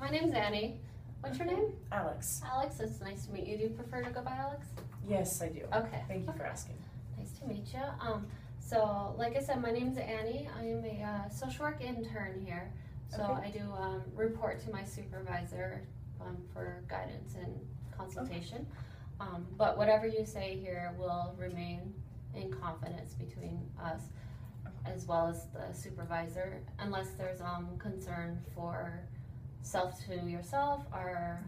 My name's Annie. What's your name? Alex. Alex, it's nice to meet you. Do you prefer to go by Alex? Yes, I do. Okay. Thank you for asking. Nice to meet you. So like I said, my name's Annie. I am a social work intern here. So Okay. I do report to my supervisor for guidance and consultation. But whatever you say here will remain in confidence between us as well as the supervisor, unless there's concern for self to yourself or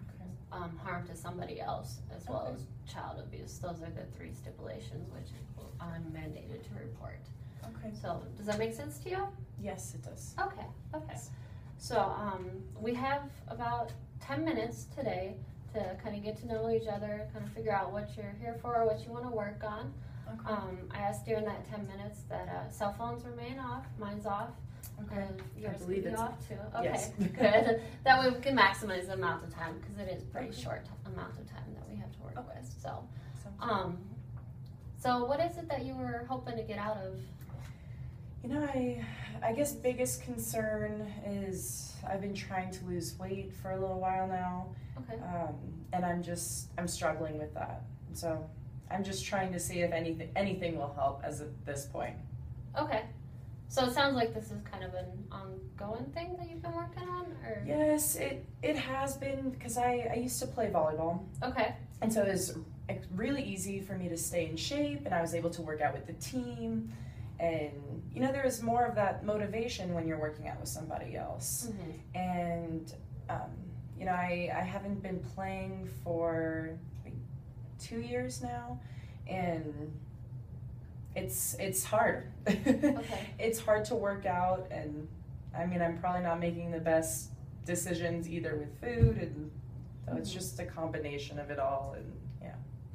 harm to somebody else, as well as child abuse. Those are the 3 stipulations which I'm mandated to report. Okay. So does that make sense to you? Yes, it does. Okay. So we have about 10 minutes today to kind of get to know each other, kind of figure out what you're here for, what you want to work on. Okay. I asked during that 10 minutes that cell phones remain off. Mine's off. Okay. And I yours believe could be it's off too. Okay, yes. good. That way we can maximize the amount of time, because it is pretty short amount of time that we have to work with. So, Sounds so what is it that you were hoping to get out of? You know, I guess biggest concern is I've been trying to lose weight for a little while now, Okay. and I'm struggling with that. So I'm just trying to see if anything will help as of this point. Okay. So it sounds like this is kind of an ongoing thing that you've been working on, or? Yes, it has been, because I used to play volleyball. Okay. And so it was really easy for me to stay in shape, and I was able to work out with the team. And, you know, there is more of that motivation when you're working out with somebody else. Mm-hmm. And, you know, I haven't been playing for like 2 years now, and it's hard. Okay. It's hard to work out, and I mean, I'm probably not making the best decisions either with food, and so it's just a combination of it all, and yeah.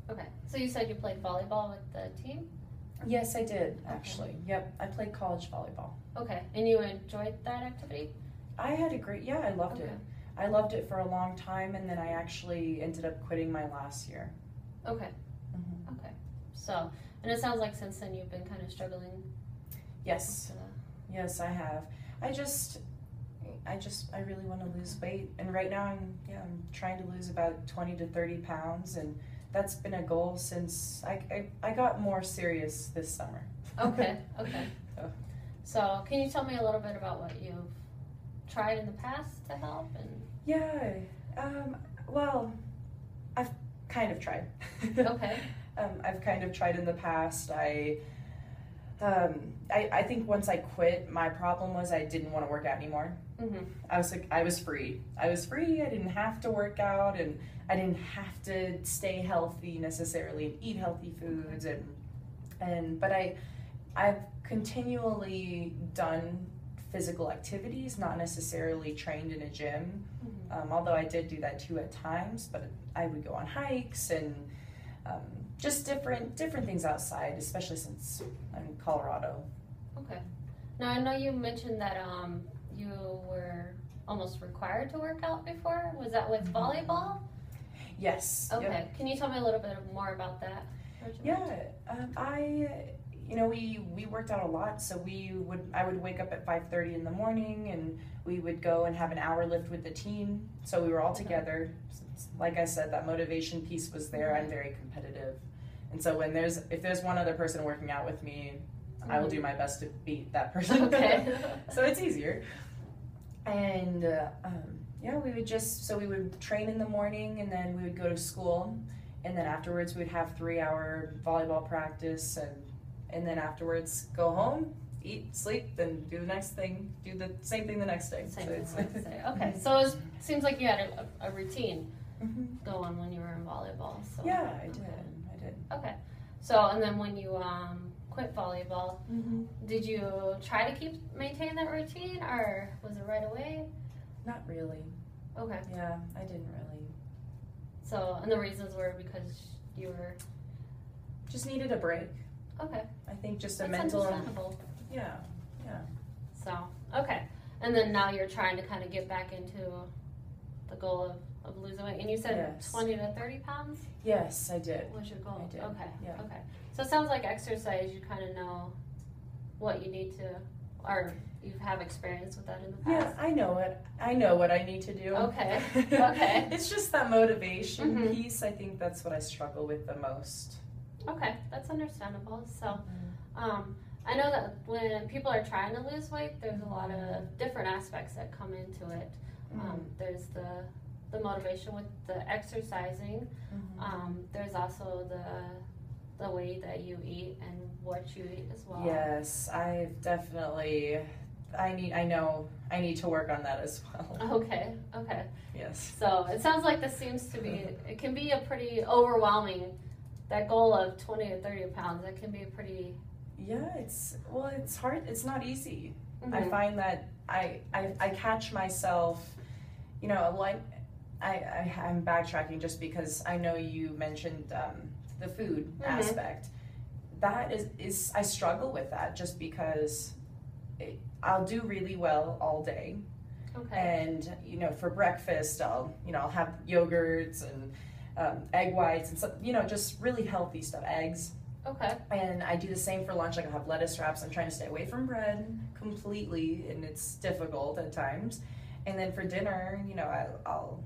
Okay. So you said you played volleyball with the team? Yes, I did, actually. Yep, I played college volleyball. Okay. And you enjoyed that activity? I had I loved it. I loved it for a long time, and then I actually ended up quitting my last year. Okay. Mm-hmm. Okay. So, and it sounds like since then you've been kind of struggling. Yes. Yes, I have. I really want to lose weight, and right now I'm trying to lose about 20 to 30 pounds, and that's been a goal since I got more serious this summer. Okay. So can you tell me a little bit about what you've tried in the past to help? And Yeah, well, I've kind of tried. Okay. I've kind of tried in the past. I think once I quit, my problem was I didn't want to work out anymore. Mm-hmm. I was free. I didn't have to work out, and I didn't have to stay healthy necessarily and eat healthy foods, but I've continually done physical activities, not necessarily trained in a gym. Mm-hmm. Although I did do that too at times, but I would go on hikes and just different things outside, especially since I'm in Colorado. Okay. Now I know you mentioned that you were almost required to work out before. Was that with volleyball? Yes. Okay. Yep. Can you tell me a little bit more about that? Yeah. We worked out a lot. So I would wake up at 5:30 in the morning, and we would go and have an hour lift with the team. So we were all together. Like I said, that motivation piece was there. I'm very competitive, and so if there's one other person working out with me, I will do my best to beat that person. Okay. So it's easier. And we would train in the morning, and then we would go to school, and then afterwards we'd have 3-hour volleyball practice, and then afterwards go home, eat, sleep, then do the next thing, do the same thing the next day. Okay, so it seems like you had a routine Mm-hmm. going when you were in volleyball. So. Yeah, I did. Okay, so and then when you quit volleyball, Mm-hmm. did you try to maintain that routine, or was it right away? Not really. Okay. Yeah, I didn't really. So, and the reasons were because you were Just needed a break. okay. I think just a That's mental. understandable. Yeah. So, okay. And then now you're trying to kind of get back into the goal of losing weight. And you said Yes. 20 to 30 pounds Yes, I did. was your goal? I did, Okay. yeah. Okay. So it sounds like exercise, you kind of know what you need to, or you have experience with that in the Yeah, past? I know it. I know what I need to do. Okay. Okay. It's just that motivation Mhm. piece. I think that's what I struggle with the most. Okay, that's understandable. So, I know that when people are trying to lose weight, there's a lot of different aspects that come into it. There's the motivation with the exercising. There's also the way that you eat and what you eat as well. Yes, I've definitely. I know I need to work on that as well. Okay. Yes. So it sounds like this seems to be. It can be a pretty overwhelming. That goal of 20 to 30 pounds. That can be a pretty. Yeah, it's hard. It's not easy. I Mhm. find that I catch myself, you know, like I'm backtracking just because I know you mentioned the food aspect. That is I struggle with that just because I'll do really well all day, Okay. and you know, for breakfast I'll have yogurts and egg whites and some, just really healthy stuff, eggs. Okay. And I do the same for lunch. Like, I'll have lettuce wraps. I'm trying to stay away from bread completely, and it's difficult at times. And then for dinner, I'll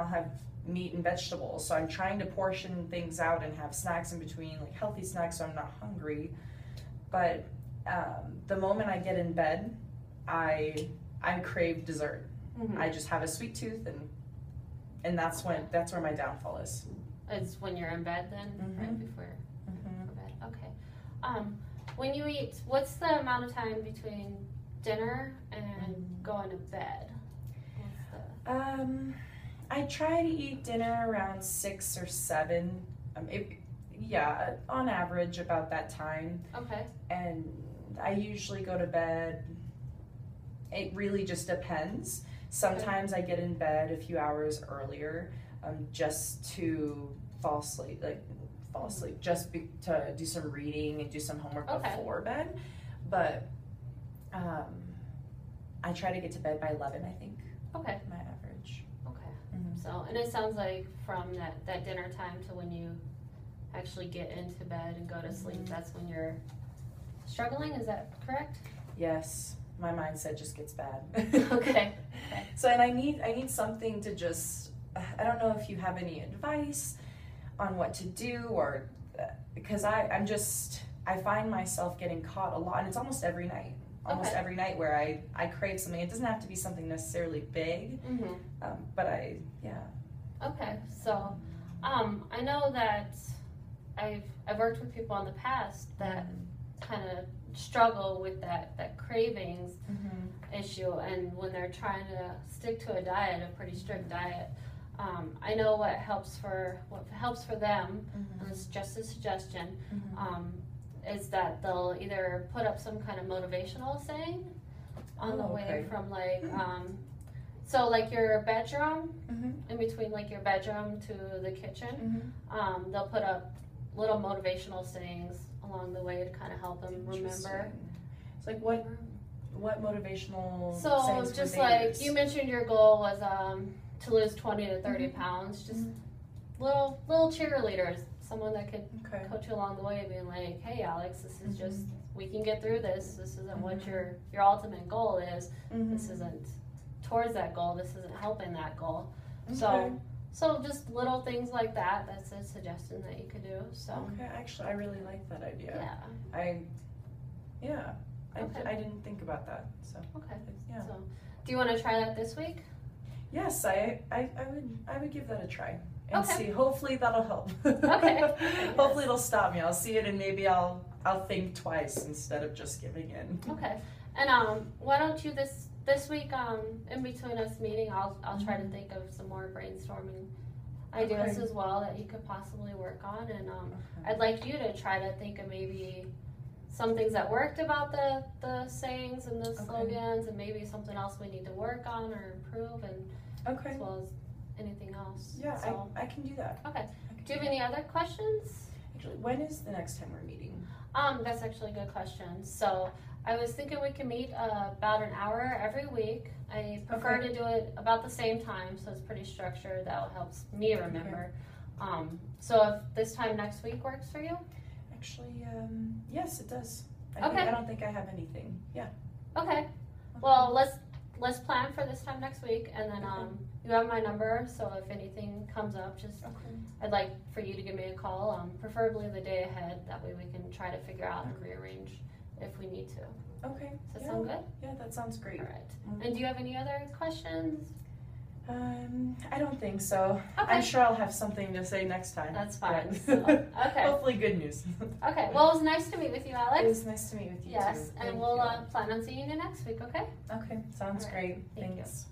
have meat and vegetables. So I'm trying to portion things out and have snacks in between, like healthy snacks, so I'm not hungry. But the moment I get in bed, I crave dessert. Mhm. I just have a sweet tooth, and that's where my downfall is. It's when you're in bed then, right before bed. Okay. When you eat, what's the amount of time between dinner and going to bed? I try to eat dinner around 6 or 7. On average about that time. Okay. And I usually go to bed. It really just depends. Sometimes I get in bed a few hours earlier, just to fall asleep, to do some reading and do some homework before bed. But I try to get to bed by 11, I think. Okay. My average. Okay. So, and it sounds like from that dinner time to when you actually get into bed and go to sleep, that's when you're struggling, is that correct? Yes, my mindset just gets bad. Okay. So, and I need something to just, I don't know if you have any advice on what to do, or because I find myself getting caught a lot, and it's almost every night. Every night where I crave something. It doesn't have to be something necessarily big, but Okay, so I know that I've worked with people in the past that kind of struggle with that cravings issue, and when they're trying to stick to a diet, a pretty strict diet, I know what helps for them, and it's just a suggestion, is that they'll either put up some kind of motivational saying on the way from so like your bedroom, in between like your bedroom to the kitchen, they'll put up little motivational sayings along the way to kind of help them remember. It's like what motivational So sayings would just they like use? you mentioned, your goal was to lose 20 to 30 pounds. Just little cheerleaders, someone that could coach you along the way, being like, "Hey, Alex, this is just we can get through this. This isn't what your ultimate goal is. This isn't towards that goal. This isn't helping that goal." So just little things like that. That's a suggestion that you could do. So Okay, actually, I really like that idea. Yeah. I didn't think about that. So Okay. yeah. So do you want to try that this week? Yes, I would give that a try and Okay. see. Hopefully that'll help. Okay. Hopefully it'll stop me. I'll see it and maybe I'll think twice instead of just giving in. Okay. And why don't you this week in between us meeting, I'll try to think of some more brainstorming ideas as well that you could possibly work on, and I'd like you to try to think of maybe some things that worked about the sayings and the slogans, and maybe something else we need to work on or improve, and as well as anything else. Yeah, So, I can do that. okay. Do you have any other questions? Actually, when is the next time we're meeting? That's actually a good question. So I was thinking we can meet about an hour every week. I prefer to do it about the same time, so it's pretty structured. That helps me remember. So if this time next week works for you? Actually, yes, it does. Okay. I don't think I have anything. Yeah. Okay. Well, let's plan for this time next week, and then you have my number. So if anything comes up, just Okay. I'd like for you to give me a call, preferably the day ahead. That way we can try to figure out and rearrange if we need to. Okay. Does that Yeah. sound good? Yeah, that sounds great. All right. And do you have any other questions? I don't think so. Okay. I'm sure I'll have something to say next time. That's fine. But- So, okay. Hopefully good news. Okay. Well, it was nice to meet with you, It Alex. was nice to meet with you Yes, too. and Thank we'll you. plan on seeing you next week. Okay. Okay, sounds All right. great. Thank you. Thanks.